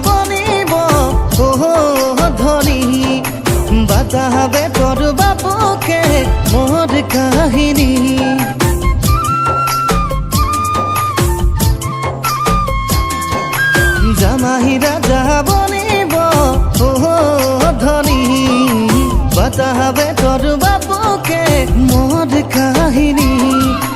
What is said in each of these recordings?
বনিব ধনী বাতাবে তোর বাপুকে মোর কাহিনী জামাই রাজা বনিব ধনী বাতাবে তোর বাপুকে মোর কাহিনী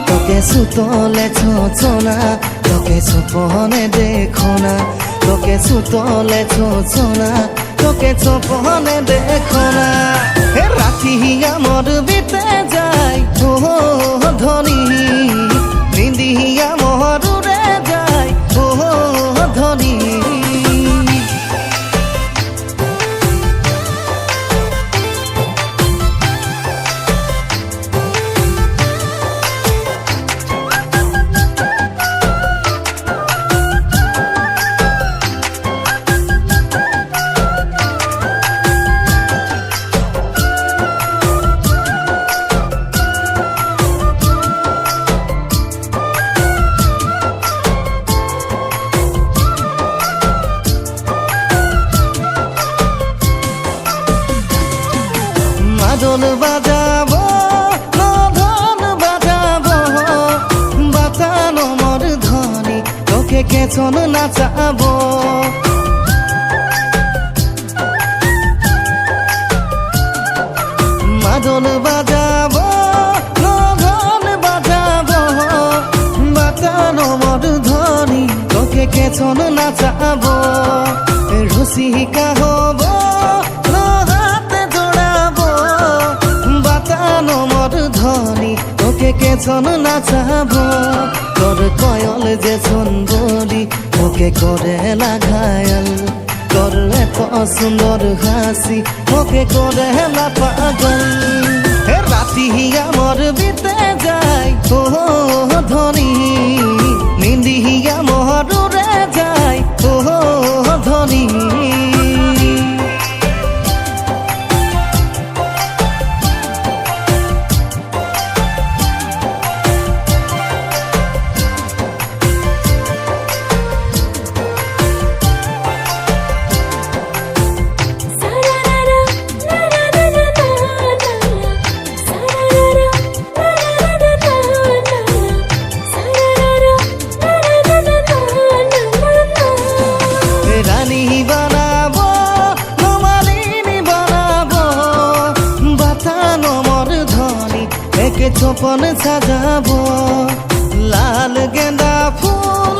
তোকে সুতলে ছোছনা তোকে সোপনে দেখো না তোকে সুতলে ছোছনা তোকে সোপনে দেখো না রাতি আমার বিতে যায় ধনী নিন্দি আমার উড়ে যায় ধনী মাদল বাজাবো ধন বাজাবো বাতানো মোর ধনী তোকে কেছন নাচাবো মাদল বাজাবো ধন বাজাবো বাতানো মোর ধনী তোকে কেছন নাচাবো রসিকা হবো তোকে কেছন নাচাবো তোর কয়ল যে বলি তোকে করে লাগায়াল তোর এত সুন্দর হাসি তোকে করে না পাগল রাতি আমার বিতে যায় ধনী নিন্দি আমার উড়ে যায় ধনী চোপন সাজাবো লাল গেঁদা ফুল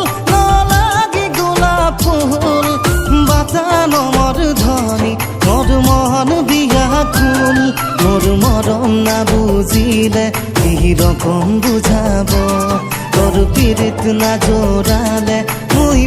লাগে গোলাপ ফুল বাতানো মোর ধনী মোর মহন বিয়া ফুল মোর মরম না বুঝিলে এই রকম বুঝাবো তোর পীড়িত না জোড়ালে মুই